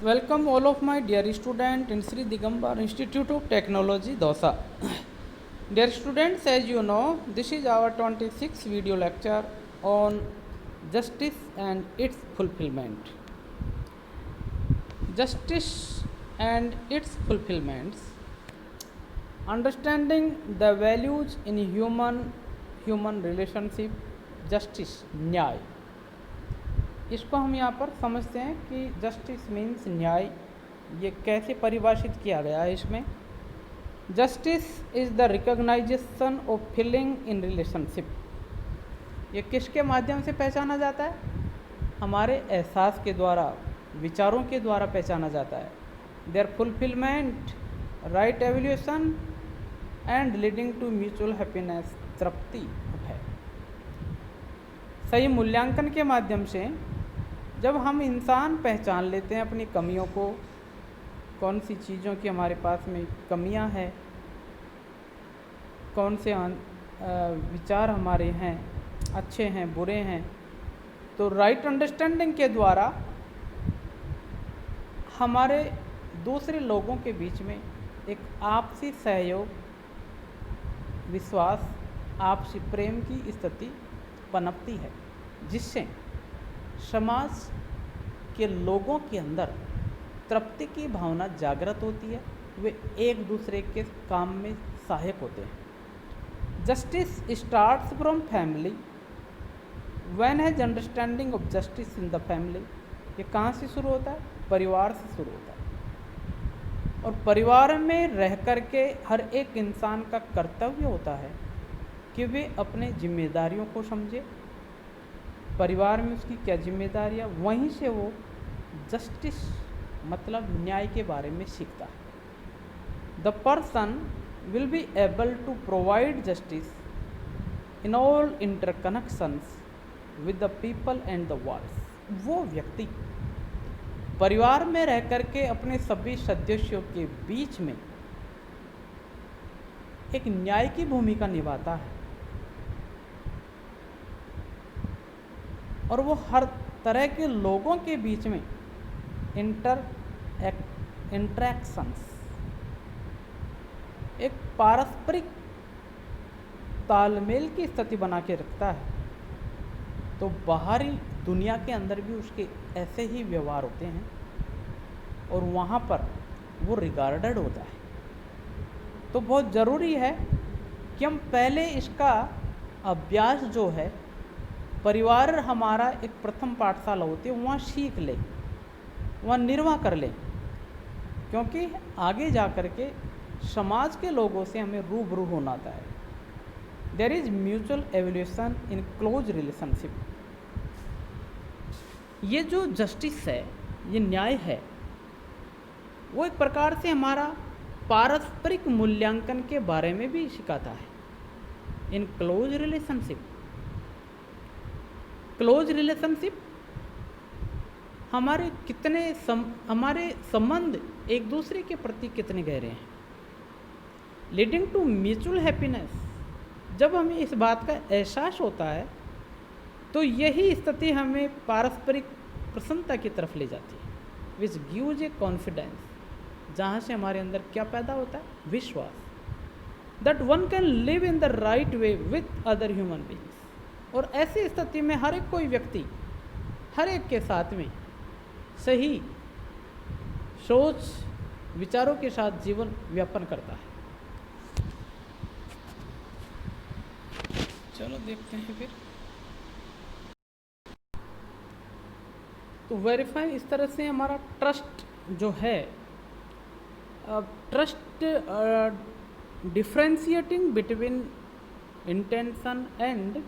Welcome all of my dear student in Sri Digambar Institute of Technology, Dosa. Dear students, as you know, this is our 26th video lecture on justice and its fulfillment. Justice and its fulfillments. Understanding the values in human relationship, justice, न्याय. इसको हम यहाँ पर समझते हैं कि justice means न्याय. ये कैसे परिभाषित किया गया है इसमें. Justice is the recognition of feeling in relationship. ये किसके माध्यम से पहचाना जाता है? हमारे एहसास के द्वारा, विचारों के द्वारा पहचाना जाता है. There fulfilment, right evaluation and leading to mutual happiness, तृप्ति है. सही मूल्यांकन के माध्यम से जब हम इंसान पहचान लेते हैं अपनी कमियों को, कौन सी चीज़ों की हमारे पास में कमियां हैं, कौन से विचार हमारे हैं, अच्छे हैं, बुरे हैं, तो राइट अंडरस्टैंडिंग के द्वारा हमारे दूसरे लोगों के बीच में एक आपसी सहयोग, विश्वास, आपसी प्रेम की स्थिति पनपती है, जिससे समाज के लोगों के अंदर तृप्ति की भावना जागृत होती है. वे एक दूसरे के काम में सहायक होते हैं. Justice starts from family. When has understanding of justice in the family. ये कहाँ से शुरू होता है? परिवार से शुरू होता है. और परिवार में रह कर के हर एक इंसान का कर्तव्य होता है कि वे अपने जिम्मेदारियों को समझे. परिवार में उसकी क्या जिम्मेदारियाँ, वहीं से वो जस्टिस मतलब न्याय के बारे में सीखता है. The person will be able to provide justice in all interconnections with the people and the world. वो व्यक्ति परिवार में रह कर के अपने सभी सदस्यों के बीच में एक न्याय की भूमिका निभाता है, और वो हर तरह के लोगों के बीच में इंटरैक्शंस, एक पारस्परिक तालमेल की स्थिति बना के रखता है. तो बाहरी दुनिया के अंदर भी उसके ऐसे ही व्यवहार होते हैं और वहाँ पर वो रिगार्डेड होता है. तो बहुत ज़रूरी है कि हम पहले इसका अभ्यास जो है, परिवार हमारा एक प्रथम पाठशाला होती है, वहाँ सीख ले, वहाँ निर्वाह कर ले, क्योंकि आगे जा कर के समाज के लोगों से हमें रूबरू होना आता है. There is mutual evolution in close relationship. ये जो जस्टिस है, ये न्याय है, वो एक प्रकार से हमारा पारस्परिक मूल्यांकन के बारे में भी सिखाता है. इन क्लोज रिलेशनशिप, क्लोज रिलेशनशिप हमारे हमारे संबंध एक दूसरे के प्रति कितने गहरे हैं. Leading to mutual happiness. जब हमें इस बात का एहसास होता है तो यही स्थिति हमें पारस्परिक प्रसन्नता की तरफ ले जाती है. Which gives A confidence. जहाँ से हमारे अंदर क्या पैदा होता है? विश्वास. That one can live in the right way with other human beings. और ऐसी स्थिति में हर एक कोई व्यक्ति हर एक के साथ में सही सोच विचारों के साथ जीवन व्यापन करता है. चलो देखते हैं फिर. तो वेरीफाई, इस तरह से हमारा ट्रस्ट जो है, trust differentiating between intention and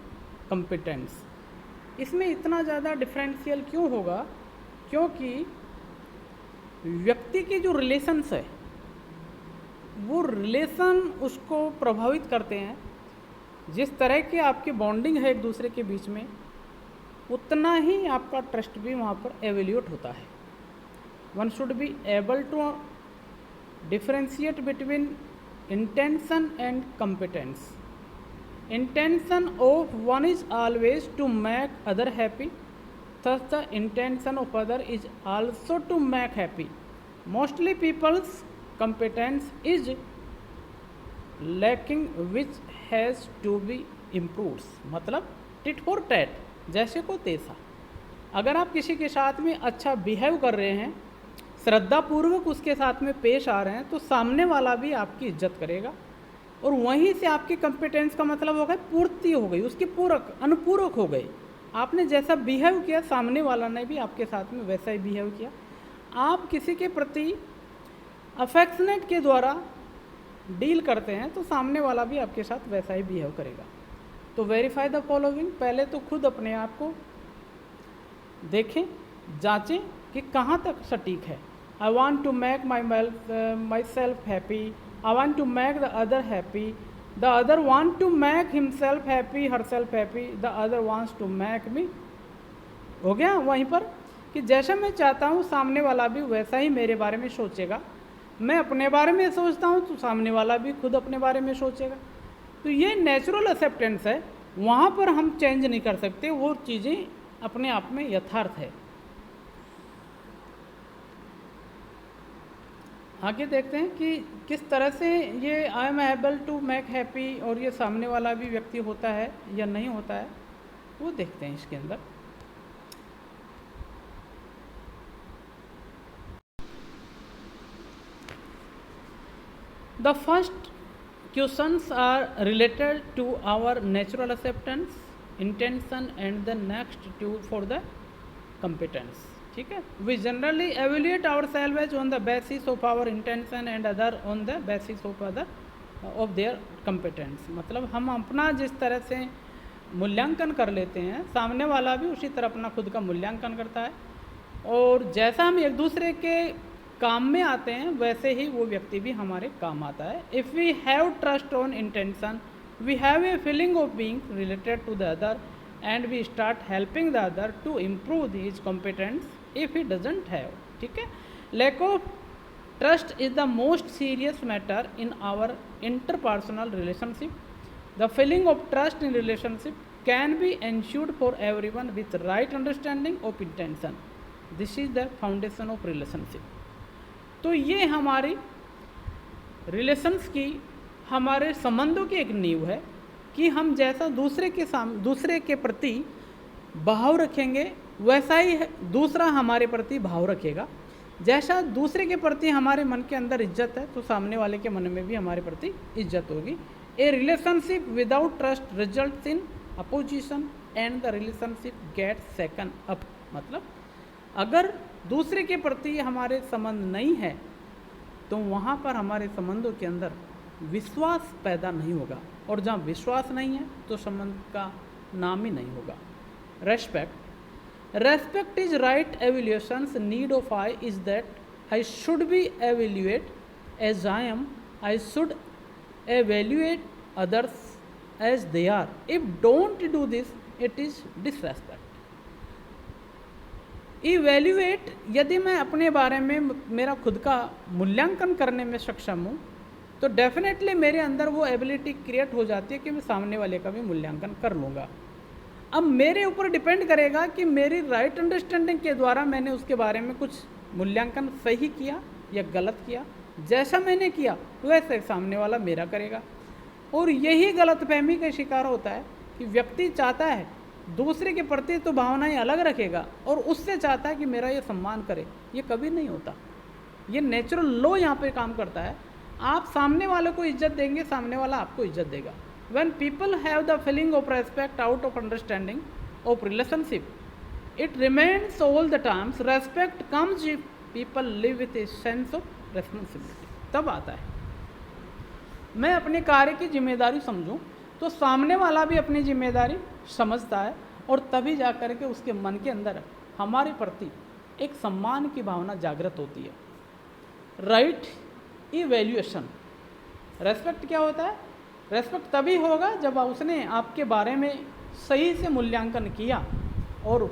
competence. इसमें इतना ज़्यादा डिफरेंशियल क्यों होगा? क्योंकि व्यक्ति के जो रिलेशंस है, वो रिलेशन उसको प्रभावित करते हैं. जिस तरह के आपकी बॉन्डिंग है एक दूसरे के बीच में, उतना ही आपका ट्रस्ट भी वहाँ पर एवेल्यूट होता है. One should be able to differentiate between intention and competence. Intention of one is always to make other happy, thus the intention of other is also to make happy. Mostly people's competence is lacking which has to be improved. मतलब tit for tat, जैसे को तैसा। अगर आप किसी के साथ में अच्छा बिहेव कर रहे हैं, श्रद्धापूर्वक उसके साथ में पेश आ रहे हैं, तो सामने वाला भी आपकी इज्जत करेगा और वहीं से आपकी कंपिटेंस का मतलब हो गया पूर्ति हो गई, उसकी पूरक अनुपूरक हो गई। आपने जैसा बिहेव किया सामने वाला ने भी आपके साथ में वैसा ही बिहेव किया। आप किसी के प्रति अफेक्शनेट के द्वारा डील करते हैं तो सामने वाला भी आपके साथ वैसा ही बिहेव करेगा। तो वेरीफाई द फॉलोइंग, पहले तो खुद अपने आप को देखें, जांचें कि कहाँ तक सटीक है। I want to make myself happy, I want to make the other happy, the other want to make himself happy, herself happy, the other wants to make me. हो गया वहीं पर कि जैसा मैं चाहता हूँ सामने वाला भी वैसा ही मेरे बारे में सोचेगा। मैं अपने बारे में सोचता हूँ तो सामने वाला भी खुद अपने बारे में सोचेगा। तो ये नेचुरल एक्सेप्टेंस है, वहाँ पर हम चेंज नहीं कर सकते, वो चीज़ें अपने आप में यथार्थ है। आगे देखते हैं कि किस तरह से ये I am able to make happy और ये सामने वाला भी व्यक्ति होता है या नहीं होता है, वो देखते हैं इसके अंदर। The first questions are related to our natural acceptance, intention and the next two for the competence. ठीक है, we generally evaluate ourself as on the basis of our intention and other on the basis of other of their competence. मतलब हम अपना जिस तरह से मूल्यांकन कर लेते हैं, सामने वाला भी उसी तरह अपना खुद का मूल्यांकन करता है और जैसा हम एक दूसरे के काम में आते हैं वैसे ही वो व्यक्ति भी हमारे काम आता है। If we have trust on intention, we have a feeling of being related to the other and we start helping the other to improve his competence if he doesn't have. ठीक है, lack of trust is the most serious matter in our interpersonal relationship. The feeling of trust in relationship can be ensured for everyone with right understanding of intention. This is the foundation of relationship. तो ये हमारी relations की, हमारे संबंधों की एक नींव है कि हम जैसा दूसरे के प्रति भाव रखेंगे वैसा ही दूसरा हमारे प्रति भाव रखेगा। जैसा दूसरे के प्रति हमारे मन के अंदर इज्जत है तो सामने वाले के मन में भी हमारे प्रति इज्जत होगी। A relationship without trust results in opposition and the relationship gets second up. मतलब अगर दूसरे के प्रति हमारे संबंध नहीं है तो वहाँ पर हमारे संबंधों के अंदर विश्वास पैदा नहीं होगा और जहाँ विश्वास नहीं है तो संबंध का नाम ही नहीं होगा। Respect is right evaluations need of I is that I should be evaluate as I am, I should evaluate others as they are. If don't do this it is disrespect. Evaluate, यदि मैं अपने बारे में मेरा खुद का मूल्यांकन करने में सक्षम हूँ तो डेफिनेटली मेरे अंदर वो एबिलिटी क्रिएट हो जाती है कि मैं सामने वाले का भी मूल्यांकन कर लूँगा। अब मेरे ऊपर डिपेंड करेगा कि मेरी राइट अंडरस्टैंडिंग के द्वारा मैंने उसके बारे में कुछ मूल्यांकन सही किया या गलत किया। जैसा मैंने किया वैसे सामने वाला मेरा करेगा। और यही गलतफहमी का शिकार होता है कि व्यक्ति चाहता है दूसरे के प्रति तो भावनाएं अलग रखेगा और उससे चाहता है कि मेरा ये सम्मान करे। ये कभी नहीं होता। ये नेचुरल लॉ यहाँ पे काम करता है। आप सामने वाले को इज्जत देंगे, सामने वाला आपको इज्जत देगा। When people have the feeling of respect out of understanding of relationship, it remains all the times. Respect comes if people live with a sense of responsibility. तब आता है मैं अपने कार्य की जिम्मेदारी समझूं तो सामने वाला भी अपनी जिम्मेदारी समझता है और तभी जा कर के उसके मन के अंदर हमारे प्रति एक सम्मान की भावना जागृत होती है। राइट इवैल्यूएशन, रेस्पेक्ट क्या होता है? रेस्पेक्ट तभी होगा जब उसने आपके बारे में सही से मूल्यांकन किया और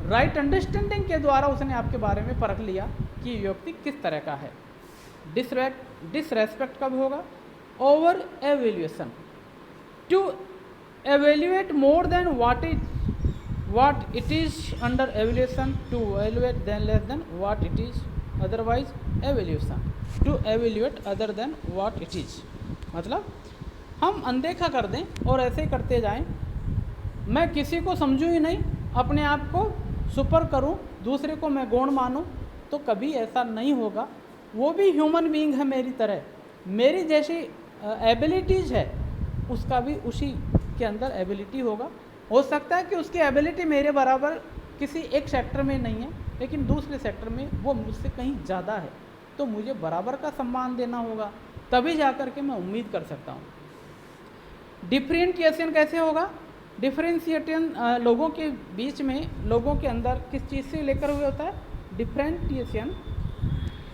राइट अंडरस्टैंडिंग के द्वारा उसने आपके बारे में परख लिया कि ये व्यक्ति किस तरह का है। डिसरेस्पेक्ट कब होगा? Over evaluation, to evaluate more than what it is under evaluation to evaluate then less than what it is otherwise evaluation to evaluate other than what it is। मतलब हम अनदेखा कर दें और ऐसे ही करते जाएं, मैं किसी को समझूं ही नहीं, अपने आप को सुपर करूं, दूसरे को मैं गौण मानूं, तो कभी ऐसा नहीं होगा। वो भी ह्यूमन बीइंग है मेरी तरह, मेरी जैसी एबिलिटीज़ है, उसका भी उसी के अंदर एबिलिटी होगा। हो सकता है कि उसकी एबिलिटी मेरे बराबर किसी एक सेक्टर में नहीं है, लेकिन दूसरे सेक्टर में वो मुझसे कहीं ज़्यादा है, तो मुझे बराबर का सम्मान देना होगा, तभी जा कर के मैं उम्मीद कर सकता हूँ। डिफरेंशिएशन कैसे होगा? डिफरेंशिएशन लोगों के बीच में, लोगों के अंदर किस चीज़ से लेकर हुए होता है? डिफरेंशिएशन,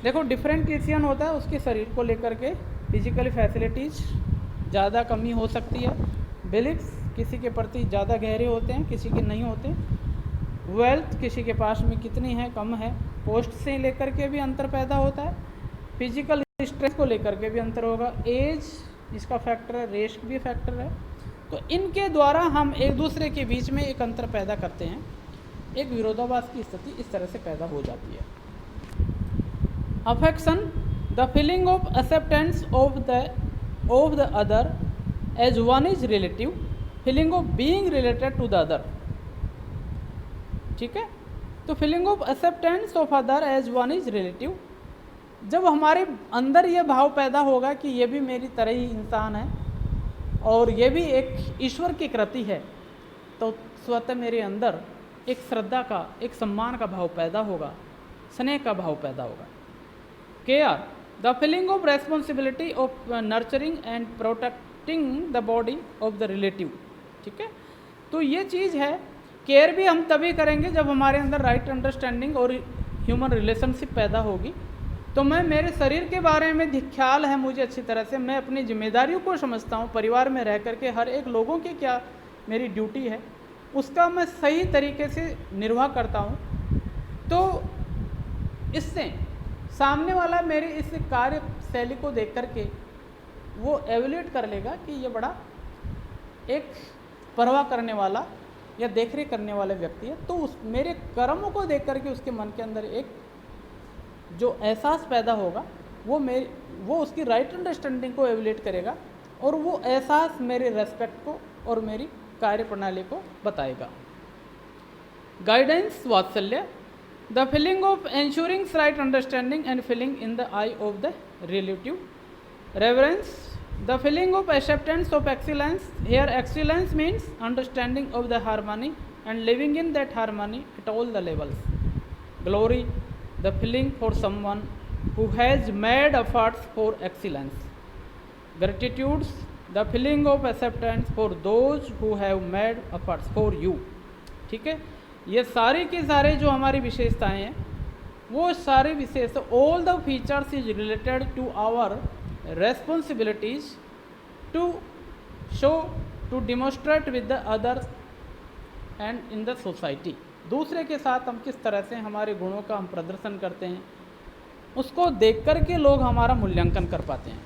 देखो डिफरेंशिएशन होता है उसके शरीर को लेकर के। फिजिकली फैसिलिटीज़ ज़्यादा कमी हो सकती है, बिलीफ्स किसी के प्रति ज़्यादा गहरे होते हैं, किसी के नहीं होते। वेल्थ किसी के पास में कितनी है, कम है। पोस्ट से लेकर के भी अंतर पैदा होता है। फिजिकल स्ट्रेंथ को लेकर के भी अंतर होगा। एज इसका फैक्टर है, रेस भी फैक्टर है। तो इनके द्वारा हम एक दूसरे के बीच में एक अंतर पैदा करते हैं, एक विरोधाभास की स्थिति इस तरह से पैदा हो जाती है। Affection, the feeling of acceptance of the other as one is relative, feeling of being related to the other. ठीक है, तो feeling of acceptance of other as one is relative, जब हमारे अंदर ये भाव पैदा होगा कि ये भी मेरी तरह ही इंसान है और ये भी एक ईश्वर की कृति है, तो स्वतः मेरे अंदर एक श्रद्धा का, एक सम्मान का भाव पैदा होगा, स्नेह का भाव पैदा होगा। Care, the feeling of responsibility of nurturing and protecting the body of the relative. ठीक है, तो ये चीज़ है। केयर भी हम तभी करेंगे जब हमारे अंदर राइट अंडरस्टैंडिंग और ह्यूमन रिलेशनशिप पैदा होगी। तो मैं मेरे शरीर के बारे में ख्याल है मुझे अच्छी तरह से, मैं अपनी जिम्मेदारियों को समझता हूँ, परिवार में रह करके हर एक लोगों की क्या मेरी ड्यूटी है उसका मैं सही तरीके से निर्वाह करता हूँ। तो इससे सामने वाला मेरी इस कार्य शैली को देख करके वो एवेल्यूएट कर लेगा कि ये बड़ा एक परवाह करने वाला या देखरेख करने वाला व्यक्ति है। तो उस मेरे कर्मों को देख करके उसके मन के अंदर एक जो एहसास पैदा होगा वो उसकी राइट अंडरस्टैंडिंग को एवेल्यूएट करेगा और वो एहसास मेरे रेस्पेक्ट को और मेरी कार्य प्रणाली को बताएगा। गाइडेंस, वात्सल्य, the feeling of ensuring right understanding and feeling in the I of the relative. Reverence, the feeling of acceptance of excellence, here excellence means understanding of the harmony and living in that harmony at all the levels. Glory, the feeling for someone who has made efforts for excellence. Gratitude, the feeling of acceptance for those who have made efforts for you. ठीक है, ये सारे के सारे जो हमारी विशेषताएं हैं वो सारे विशेषता, all the features is related to our responsibilities to show, to demonstrate with the others and in the society. दूसरे के साथ हम किस तरह से हमारे गुणों का हम प्रदर्शन करते हैं उसको देख कर के लोग हमारा मूल्यांकन कर पाते हैं।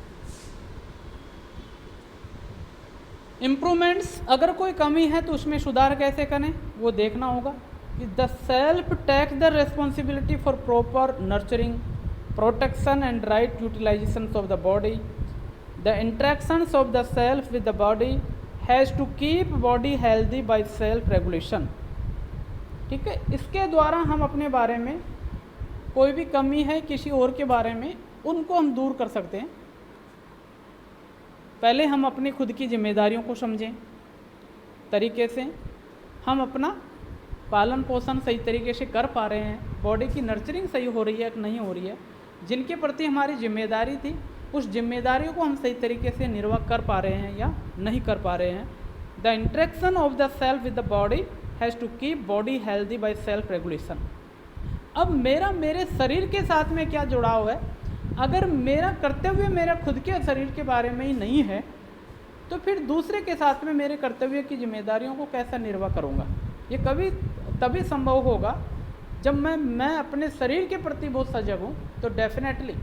इम्प्रूवमेंट्स, अगर कोई कमी है तो उसमें सुधार कैसे करें वो देखना होगा कि the self take the responsibility for proper nurturing, protection and right utilization of the body. The interactions of the self with the body has to keep body healthy by self regulation. ठीक है, इसके द्वारा हम अपने बारे में कोई भी कमी है किसी और के बारे में उनको हम दूर कर सकते हैं। पहले हम अपनी खुद की जिम्मेदारियों को समझें तरीके से, हम अपना पालन पोषण सही तरीके से कर पा रहे हैं, बॉडी की नर्चरिंग सही हो रही है कि नहीं हो रही है, जिनके प्रति हमारी जिम्मेदारी थी उस जिम्मेदारियों को हम सही तरीके से निर्वाह कर पा रहे हैं या नहीं कर पा रहे हैं। The interaction of the self with the body has to keep body healthy by self regulation. अब मेरे शरीर के साथ में क्या जुड़ाव है? अगर मेरा कर्तव्य मेरा खुद के शरीर के बारे में ही नहीं है तो फिर दूसरे के साथ में मेरे कर्तव्य की जिम्मेदारियों को कैसा निर्वाह करूँगा? ये कभी तभी संभव होगा जब मैं अपने शरीर के प्रति बहुत सजग हूँ। तो डेफिनेटली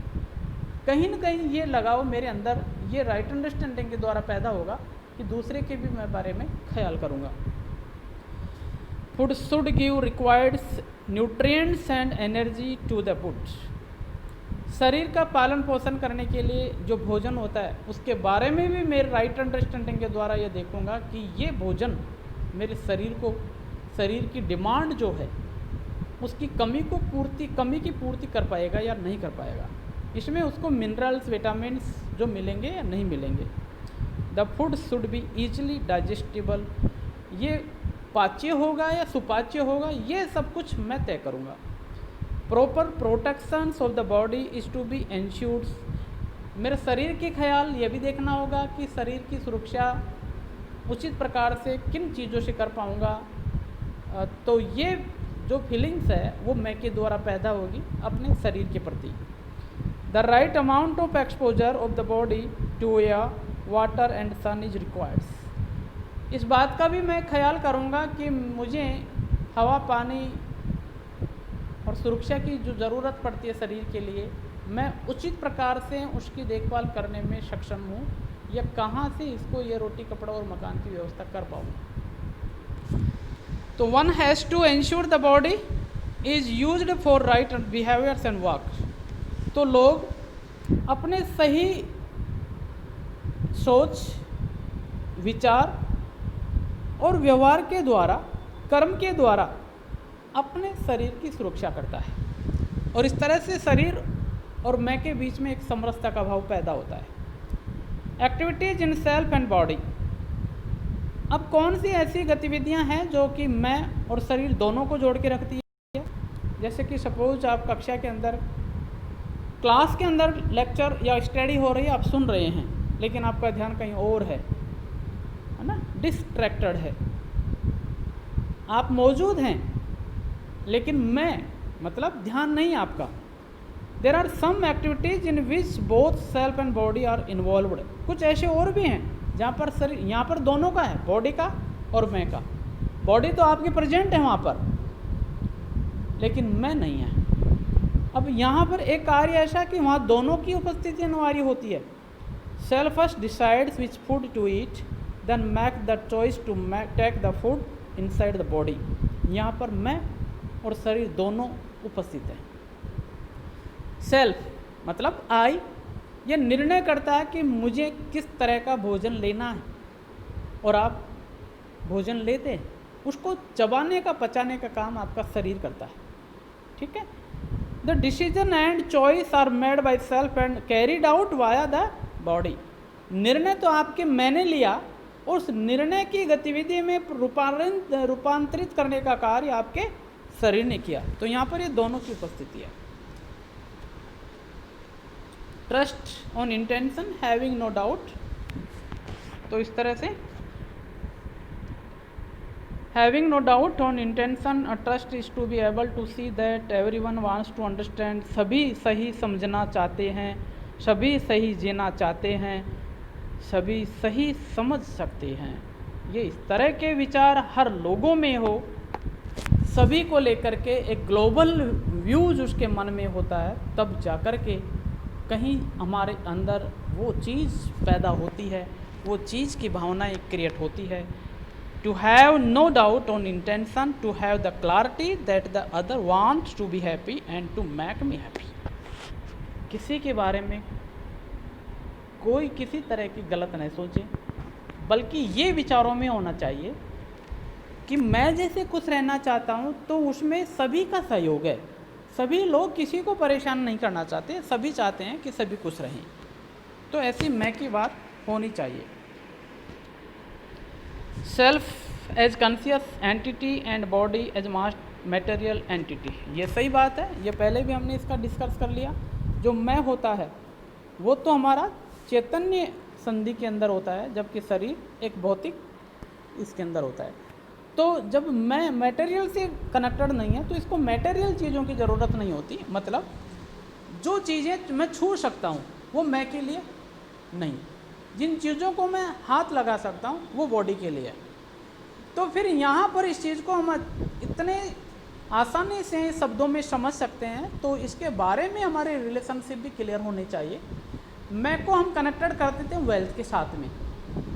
कहीं ना कहीं ये लगाव मेरे अंदर, ये राइट अंडरस्टैंडिंग के द्वारा पैदा होगा कि दूसरे के भी मैं बारे में ख्याल करूँगा। Food should give requireds nutrients and energy to the food. शरीर का पालन पोषण करने के लिए जो भोजन होता है उसके बारे में भी मेरे राइट अंडरस्टैंडिंग के द्वारा ये देखूंगा कि ये भोजन मेरे शरीर की डिमांड जो है उसकी कमी की पूर्ति कर पाएगा या नहीं कर पाएगा। इसमें उसको मिनरल्स विटामिन्स जो मिलेंगे या नहीं मिलेंगे। The food should be easily digestible, ये पाच्य होगा या सुपाच्य होगा, ये सब कुछ मैं तय करूँगा। Proper protection of the body is to be ensured, मेरे शरीर के ख्याल ये भी देखना होगा कि शरीर की सुरक्षा उचित प्रकार से किन चीज़ों से कर पाऊँगा। तो ये जो फीलिंग्स है वो मैं के द्वारा पैदा होगी अपने शरीर के प्रति। The right amount of exposure of the body to air water and sun is required, इस बात का भी मैं ख्याल करूँगा कि मुझे हवा पानी और सुरक्षा की जो ज़रूरत पड़ती है शरीर के लिए, मैं उचित प्रकार से उसकी देखभाल करने में सक्षम हूँ या कहाँ से इसको ये रोटी कपड़ा और मकान की व्यवस्था कर पाऊँ। तो one has to ensure the body is used for right behaviours and work. तो लोग अपने सही सोच विचार और व्यवहार के द्वारा कर्म के द्वारा अपने शरीर की सुरक्षा करता है और इस तरह से शरीर और मैं के बीच में एक समरसता का भाव पैदा होता है। Activities in self and body, अब कौन सी ऐसी गतिविधियां हैं जो कि मैं और शरीर दोनों को जोड़ के रखती है। जैसे कि सपोज आप कक्षा के अंदर क्लास के अंदर लेक्चर या स्टडी हो रही है, आप सुन रहे हैं लेकिन आपका ध्यान कहीं और है ना, डिस्ट्रैक्टेड है। आप मौजूद हैं लेकिन मैं मतलब ध्यान नहीं आपका। There are some activities in which both self and body are involved, कुछ ऐसे और भी हैं जहाँ पर शरीर, यहाँ पर दोनों का है, बॉडी का और मैं का। बॉडी तो आपकी प्रेजेंट है वहाँ पर लेकिन मैं नहीं है। अब यहाँ पर एक कार्य ऐसा कि वहाँ दोनों की उपस्थिति अनिवार्य होती है। Self first decides which food to eat then make the choice to take the food inside the body. यहाँ पर मैं और शरीर दोनों उपस्थित हैं। सेल्फ मतलब आई, ये निर्णय करता है कि मुझे किस तरह का भोजन लेना है और आप भोजन लेते हैं, उसको चबाने का पचाने का काम आपका शरीर करता है। ठीक है। The decision and choice are made by self and carried out via the body. निर्णय तो आपके मैंने लिया, उस निर्णय की गतिविधि में रूपांतरित करने का कार्य आपके शरीर ने किया। तो यहाँ पर ये दोनों की उपस्थिति है। Trust on intention having no doubt, तो इस तरह से having no doubt on intention, trust is to be able to see that everyone wants to understand, सभी सही समझना चाहते हैं, सभी सही जीना चाहते हैं, सभी सही समझ सकते हैं। ये इस तरह के विचार हर लोगों में हो, सभी को लेकर के एक ग्लोबल व्यूज उसके मन में होता है, तब जाकर के कहीं हमारे अंदर वो चीज़ पैदा होती है, वो चीज़ की भावनाएं क्रिएट होती है। To have no doubt on intention, to have the clarity that the other wants to be happy and to make me happy. किसी के बारे में कोई किसी तरह की गलत नहीं सोचे, बल्कि ये विचारों में होना चाहिए कि मैं जैसे खुश रहना चाहता हूँ तो उसमें सभी का सहयोग है। सभी लोग किसी को परेशान नहीं करना चाहते, सभी चाहते हैं कि सभी खुश रहें। तो ऐसी मैं की बात होनी चाहिए। Self as conscious entity and body as material entity, ये सही बात है, ये पहले भी हमने इसका डिस्कस कर लिया। जो मैं होता है वो तो हमारा चैतन्य संधि के अंदर होता है, जबकि शरीर एक भौतिक इसके अंदर होता है। तो जब मैं मटेरियल से कनेक्टेड नहीं है तो इसको मटेरियल चीज़ों की ज़रूरत नहीं होती। मतलब जो चीज़ें मैं छू सकता हूँ वो मैं के लिए नहीं, जिन चीज़ों को मैं हाथ लगा सकता हूँ वो बॉडी के लिए है। तो फिर यहाँ पर इस चीज़ को हम इतने आसानी से शब्दों में समझ सकते हैं, तो इसके बारे में हमारे रिलेशनशिप भी क्लियर होने चाहिए। मैं को हम कनेक्टेड कर देते हैं वेल्थ के साथ में।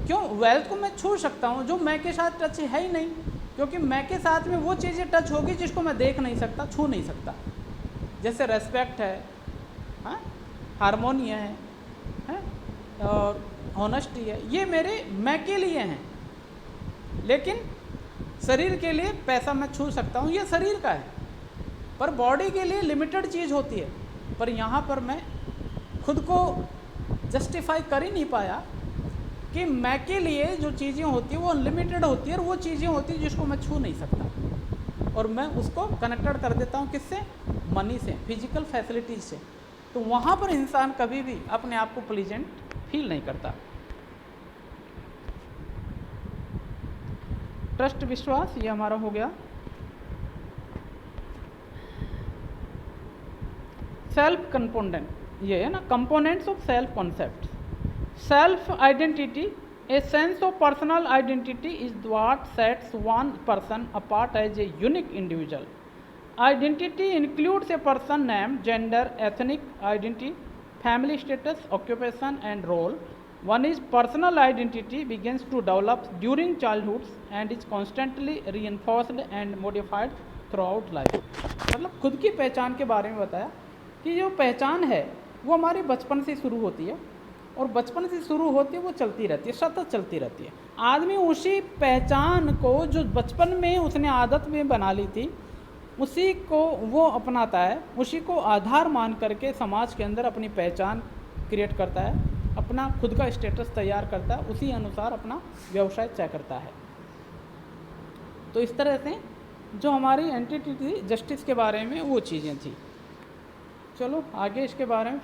क्यों? वेल्थ को मैं छू सकता हूँ, जो मैं के साथ टच है ही नहीं, क्योंकि मैं के साथ में वो चीज़ें टच होगी जिसको मैं देख नहीं सकता, छू नहीं सकता। जैसे रेस्पेक्ट है, हाँ, हारमोनी है और ऑनेस्टी है, ये मेरे मैं के लिए हैं। लेकिन शरीर के लिए पैसा मैं छू सकता हूँ, ये शरीर का है, पर बॉडी के लिए लिमिटेड चीज़ होती है। पर यहाँ पर मैं खुद को जस्टिफाई कर ही नहीं पाया कि मैं के लिए जो चीज़ें होती हैं वो अनलिमिटेड होती है, और वो चीज़ें होती हैं जिसको मैं छू नहीं सकता, और मैं उसको कनेक्टेड कर देता हूँ किससे? मनी से, फिजिकल फैसिलिटीज से। तो वहाँ पर इंसान कभी भी अपने आप को प्लीजेंट फील नहीं करता। ट्रस्ट, विश्वास, ये हमारा हो गया। सेल्फ कंपोनेंट, ये है ना, components of self concept. Self identity, a sense of personal identity is what sets one person apart as a unique individual. Identity includes a person name, gender, ethnic identity, family status, occupation and role. One is personal identity begins to develop during childhood and is constantly reinforced and modified throughout life. मतलब खुद की पहचान के बारे में बताया कि जो पहचान है वो हमारे बचपन से शुरू होती है, और बचपन से शुरू होती है वो चलती रहती है, सतत चलती रहती है। आदमी उसी पहचान को जो बचपन में उसने आदत में बना ली थी, उसी को वो अपनाता है, उसी को आधार मान करके समाज के अंदर अपनी पहचान क्रिएट करता है, अपना खुद का स्टेटस तैयार करता है, उसी अनुसार अपना व्यवसाय तय करता है। तो इस तरह से जो हमारी एंटिटी थी जस्टिस के बारे में वो चीज़ें थी। चलो आगे इसके बारे में